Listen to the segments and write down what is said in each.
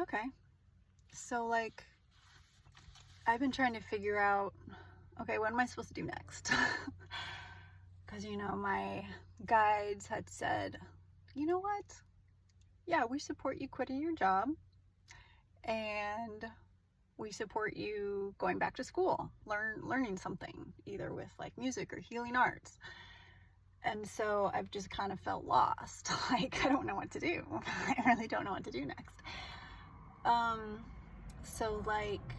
Okay. So, like, I've been trying to figure out, okay, what am I supposed to do next? Because, my guides had said, you know what? Yeah, we support you quitting your job, and we support you going back to school, learning something, either with like music or healing arts. And so I've just kind of felt lost. Like, I don't know what to do. I really don't know what to do next. So like,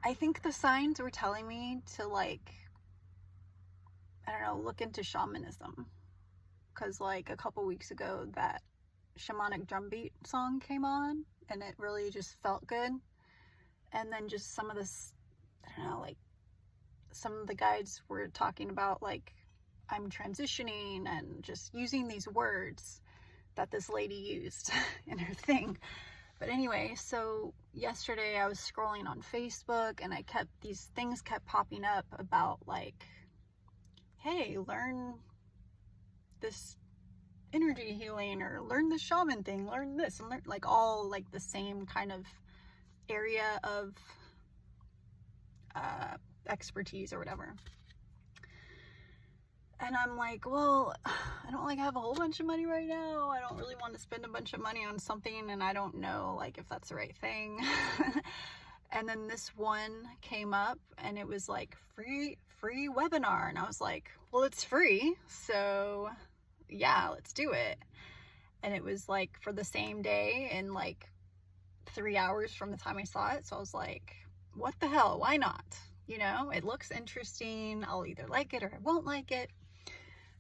I think the signs were telling me to, like, I don't know, look into shamanism. Because like a couple weeks ago, that shamanic drum beat song came on, and it really just felt good. And then just some of this, I don't know, like, some of the guides were talking about, like, I'm transitioning and just using these words that this lady used in her thing. But anyway, so yesterday I was scrolling on Facebook, and these things kept popping up about, like, hey, learn this energy healing, or learn the shaman thing, learn this, and learn, like, all like the same kind of area of expertise or whatever. And I'm like, well, I don't like have a whole bunch of money right now. I don't really want to spend a bunch of money on something, and I don't know, like, if that's the right thing. And then this one came up, and it was like free webinar, and I was like, well, it's free, so yeah, let's do it. And it was like for the same day, in like 3 hours from the time I saw it. So I was like, what the hell, why not? It looks interesting. I'll either like it or I won't like it.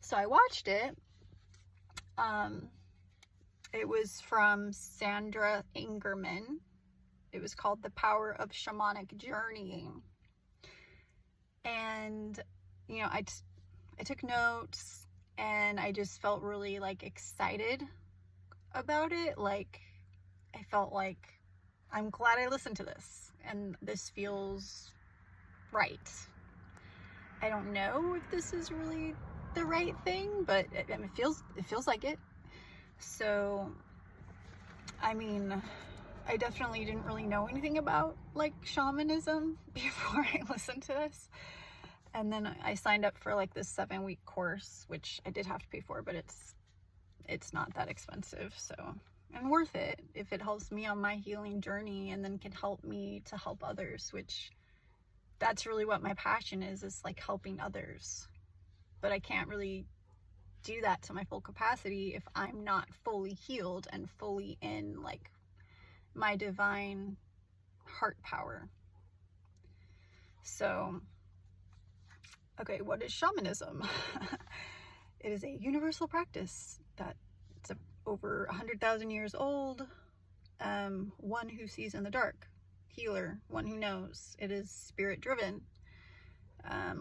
So I watched it. It was from Sandra Ingerman. It was called The Power of Shamanic Journeying. And, I took notes, and I just felt really, like, excited about it. Like, I felt like, I'm glad I listened to this, and this feels right. I don't know if this is really the right thing, but it feels like it. So, I mean, I definitely didn't really know anything about, like, shamanism before I listened to this. And then I signed up for, like, this 7-week course, which I did have to pay for, but it's not that expensive, so, and worth it if it helps me on my healing journey, and then can help me to help others, which that's really what my passion is like helping others. But I can't really do that to my full capacity if I'm not fully healed and fully in, like, my divine heart power. So, okay, what is shamanism? It is a universal practice that's over 100,000 years old. One who sees in the dark, healer, one who knows. It is spirit driven.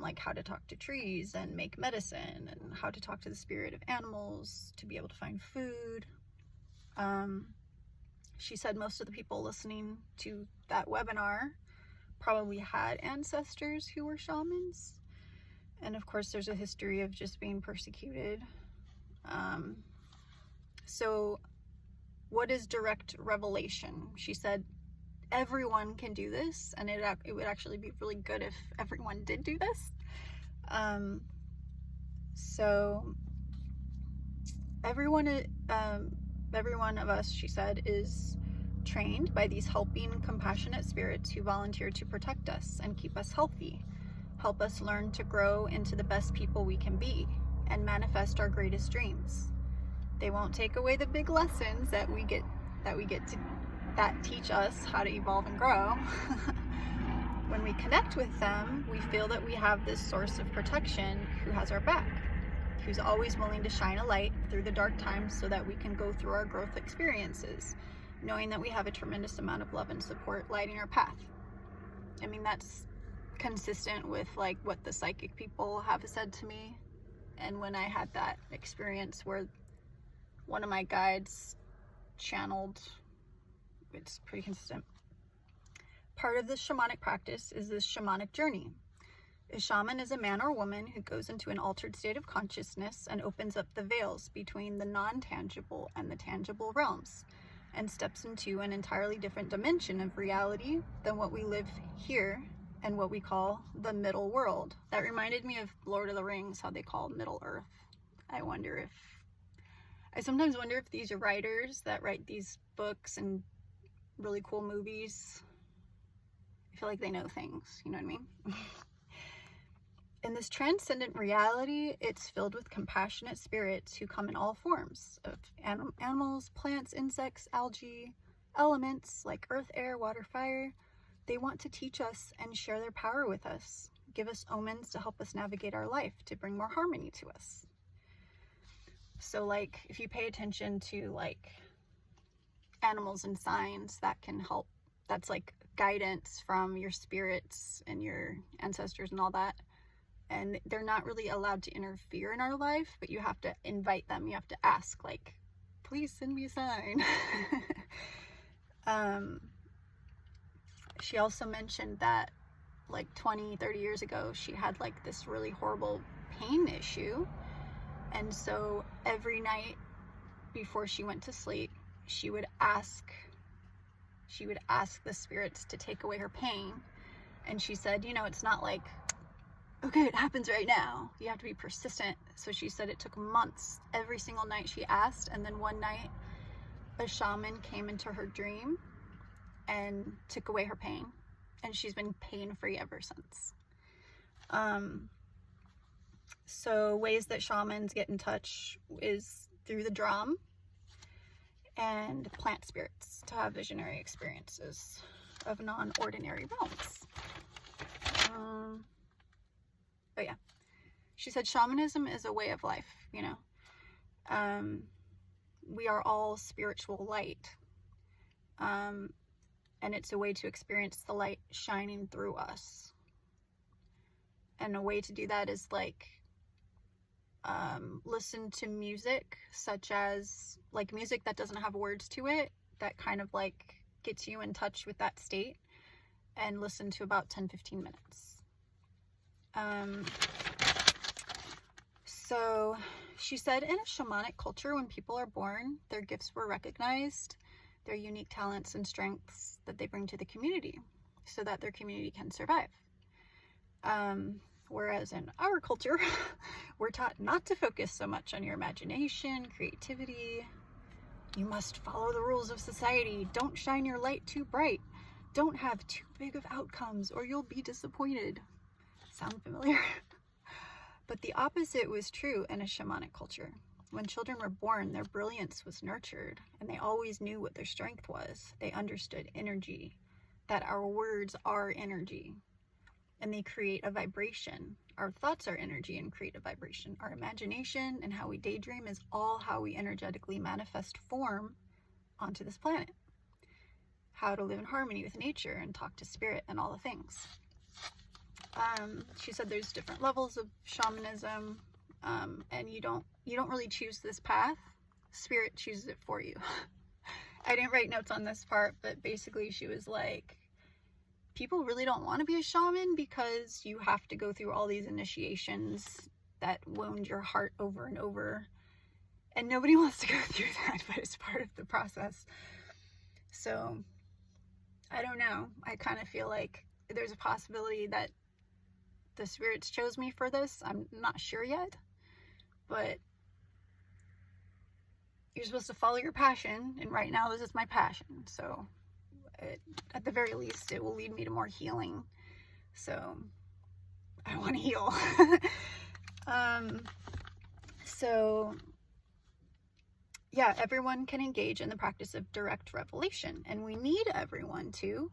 Like how to talk to trees and make medicine, and how to talk to the spirit of animals to be able to find food. She said most of the people listening to that webinar probably had ancestors who were shamans. And of course, there's a history of just being persecuted. So what is direct revelation? She said everyone can do this, and it would actually be really good if everyone did do this. So every one of us, she said, is trained by these helping, compassionate spirits who volunteer to protect us and keep us healthy, help us learn to grow into the best people we can be, and manifest our greatest dreams. They won't take away the big lessons that we get that teach us how to evolve and grow. When we connect with them, we feel that we have this source of protection who has our back, who's always willing to shine a light through the dark times so that we can go through our growth experiences, knowing that we have a tremendous amount of love and support lighting our path. I mean, that's consistent with, like, what the psychic people have said to me. And when I had that experience where one of my guides channeled, it's pretty consistent. Part of this shamanic practice is this shamanic journey. A shaman is a man or woman who goes into an altered state of consciousness and opens up the veils between the non-tangible and the tangible realms, and steps into an entirely different dimension of reality than what we live here and what we call the middle world. That reminded me of Lord of the Rings, how they call Middle Earth. I sometimes wonder if these writers that write these books and really cool movies, I feel like they know things, you know what I mean? In this transcendent reality, it's filled with compassionate spirits who come in all forms of animals, plants, insects, algae, elements like earth, air, water, fire. They want to teach us and share their power with us, give us omens to help us navigate our life, to bring more harmony to us. So like, if you pay attention to like animals and signs, that can help. That's like guidance from your spirits and your ancestors and all that. And they're not really allowed to interfere in our life, but you have to invite them. You have to ask, like, please send me a sign. She also mentioned that like 20, 30 years ago, she had like this really horrible pain issue. And so every night before she went to sleep, she would ask the spirits to take away her pain. And she said, you know, it's not like, okay, it happens right now. You have to be persistent. So she said it took months. Every single night she asked, and then one night a shaman came into her dream and took away her pain, and she's been pain-free ever since. So ways that shamans get in touch is through the drum and plant spirits to have visionary experiences of non-ordinary realms. But yeah, she said shamanism is a way of life, you know. We are all spiritual light. And it's a way to experience the light shining through us. And a way to do that is like, listen to music, such as like music that doesn't have words to it, that kind of like gets you in touch with that state, and listen to about 10-15 minutes. So she said in a shamanic culture, when people are born, their gifts were recognized, their unique talents and strengths that they bring to the community so that their community can survive. Whereas in our culture, we're taught not to focus so much on your imagination, creativity. You must follow the rules of society. Don't shine your light too bright. Don't have too big of outcomes or you'll be disappointed. Sound familiar? But the opposite was true in a shamanic culture. When children were born, their brilliance was nurtured, and they always knew what their strength was. They understood energy, that our words are energy, and they create a vibration. Our thoughts are energy and create a vibration. Our imagination and how we daydream is all how we energetically manifest form onto this planet. How to live in harmony with nature and talk to spirit and all the things. She said there's different levels of shamanism, and you don't really choose this path. Spirit chooses it for you. I didn't write notes on this part, but basically she was like, people really don't want to be a shaman because you have to go through all these initiations that wound your heart over and over, and nobody wants to go through that, but it's part of the process. So I don't know, I kind of feel like there's a possibility that the spirits chose me for this. I'm not sure yet, but you're supposed to follow your passion, and right now this is my passion, so at the very least it will lead me to more healing. So I want to heal. So yeah, everyone can engage in the practice of direct revelation, and we need everyone to.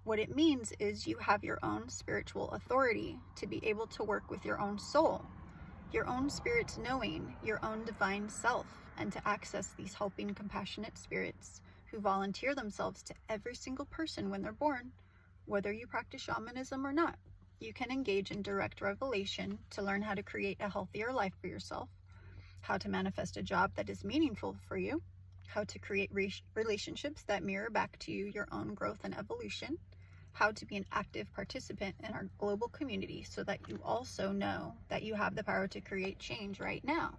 What it means is you have your own spiritual authority to be able to work with your own soul, your own spirit's knowing, your own divine self, and to access these helping, compassionate spirits who volunteer themselves to every single person when they're born, whether you practice shamanism or not. You can engage in direct revelation to learn how to create a healthier life for yourself, how to manifest a job that is meaningful for you, how to create relationships that mirror back to you your own growth and evolution, how to be an active participant in our global community so that you also know that you have the power to create change right now.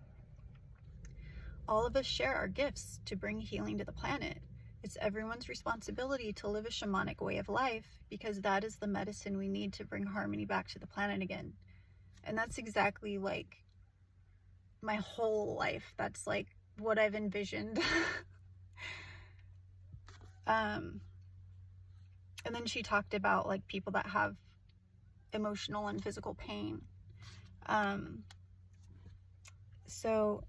All of us share our gifts to bring healing to the planet. It's everyone's responsibility to live a shamanic way of life because that is the medicine we need to bring harmony back to the planet again. And that's exactly like my whole life. That's like what I've envisioned. And then she talked about like people that have emotional and physical pain. So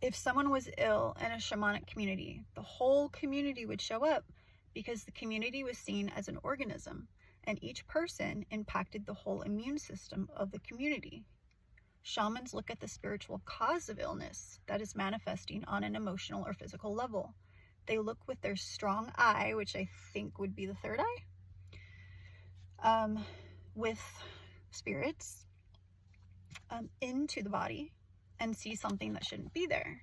if someone was ill in a shamanic community, the whole community would show up because the community was seen as an organism, and each person impacted the whole immune system of the community. Shamans look at the spiritual cause of illness that is manifesting on an emotional or physical level. They look with their strong eye, which I think would be the third eye, with spirits into the body and see something that shouldn't be there.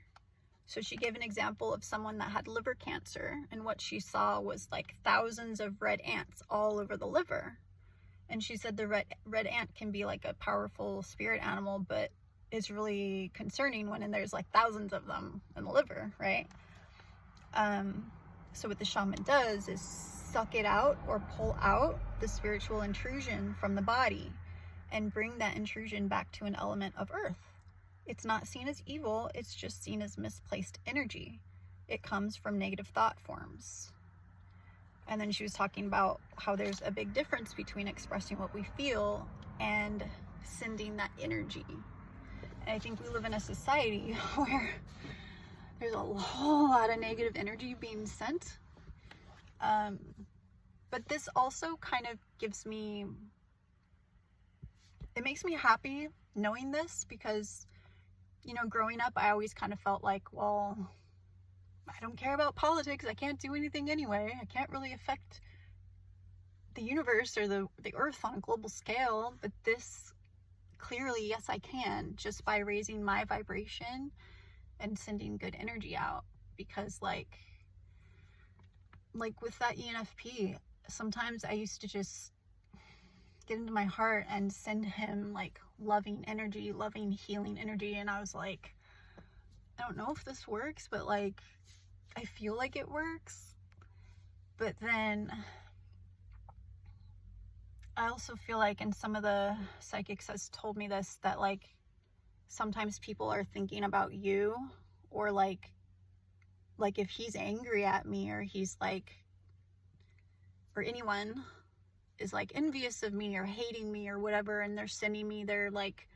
So she gave an example of someone that had liver cancer, and what she saw was like thousands of red ants all over the liver. And she said the red ant can be like a powerful spirit animal, but it's really concerning when there's like thousands of them in the liver, right? So what the shaman does is suck it out or pull out the spiritual intrusion from the body and bring that intrusion back to an element of earth. It's not seen as evil, it's just seen as misplaced energy. It comes from negative thought forms. And then she was talking about how there's a big difference between expressing what we feel and sending that energy. And I think we live in a society where there's a whole lot of negative energy being sent. But this also kind of gives me, it makes me happy knowing this because, you know, growing up, I always kind of felt like, well, I don't care about politics. I can't do anything anyway. I can't really affect the universe or the earth on a global scale. But this, clearly, yes, I can, just by raising my vibration and sending good energy out. Because like with that ENFP, sometimes I used to just get into my heart and send him like loving energy, loving healing energy. And I was like, I don't know if this works, but like, I feel like it works. But then I also feel like, and some of the psychics has told me this, that like sometimes people are thinking about you, or like if he's angry at me, or he's like, or anyone is like envious of me or hating me or whatever, and they're sending me their like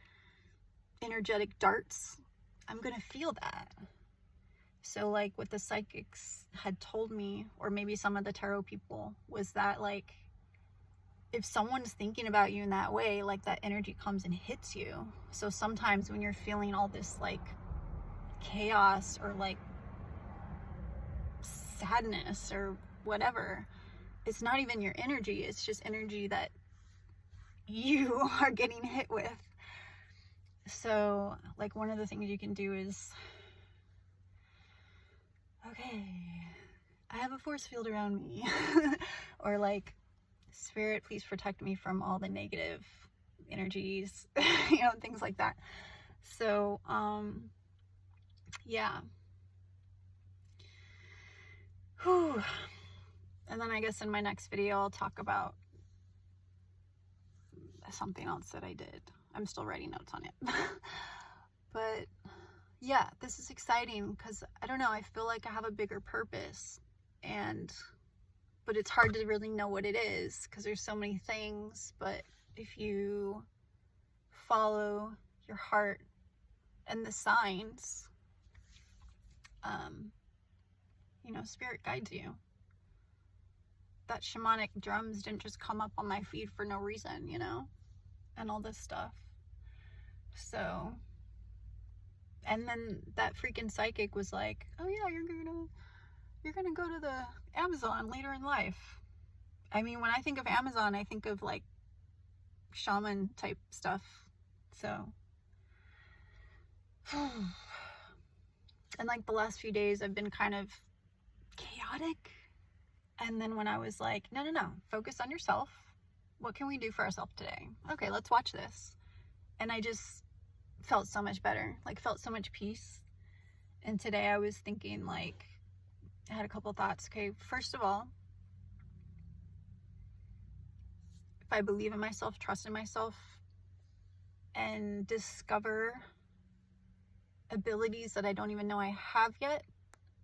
energetic darts, I'm gonna feel that. So like what the psychics had told me, or maybe some of the tarot people, was that like if someone's thinking about you in that way, like that energy comes and hits you. So sometimes when you're feeling all this like chaos or like sadness or whatever, it's not even your energy, it's just energy that you are getting hit with. So like one of the things you can do is, okay, I have a force field around me. Or like, spirit, please protect me from all the negative energies, you know, things like that. So yeah. Whew. And then I guess in my next video I'll talk about something else that I did. I'm still writing notes on it. But yeah, this is exciting because I don't know, I feel like I have a bigger purpose, but it's hard to really know what it is because there's so many things. But if you follow your heart and the signs, you know, spirit guides you. That shamanic drums didn't just come up on my feed for no reason, you know, and all this stuff. So, and then that freaking psychic was like, oh yeah, you're gonna go to the Amazon later in life. I mean, when I think of Amazon, I think of like shaman type stuff. So, and like the last few days I've been kind of chaotic, And then when I was like, no, focus on yourself. What can we do for ourselves today? Okay, let's watch this. And I just felt so much better, like felt so much peace. And today I was thinking, like, I had a couple thoughts. Okay, first of all, if I believe in myself, trust in myself, and discover abilities that I don't even know I have yet,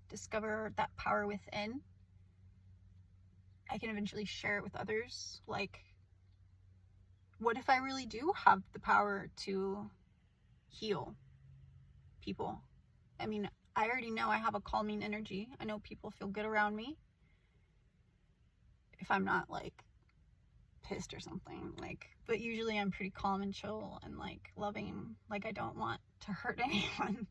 discover that power within, I can eventually share it with others. Like, what if I really do have the power to heal people? I mean, I already know I have a calming energy. I know people feel good around me if I'm not like pissed or something, like, but usually I'm pretty calm and chill and like loving. Like, I don't want to hurt anyone.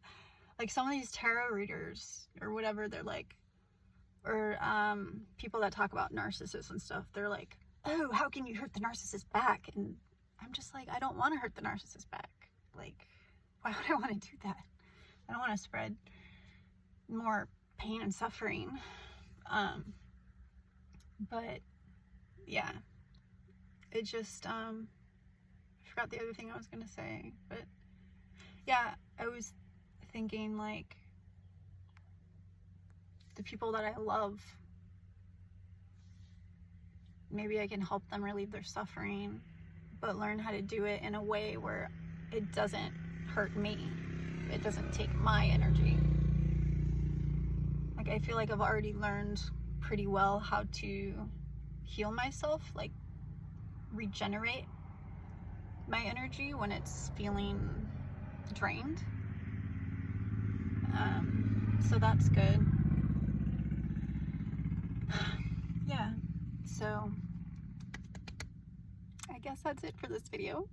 Like some of these tarot readers or whatever, they're like, or people that talk about narcissists and stuff, they're like, oh, how can you hurt the narcissist back? And I'm just like, I don't want to hurt the narcissist back. Like, why would I want to do that? I don't want to spread more pain and suffering. But yeah, it just, I forgot the other thing I was going to say, but yeah, I was thinking, like, the people that I love, maybe I can help them relieve their suffering, but learn how to do it in a way where it doesn't hurt me. It doesn't take my energy. Like, I feel like I've already learned pretty well how to heal myself, like regenerate my energy when it's feeling drained. So that's good. Yeah, so I guess that's it for this video.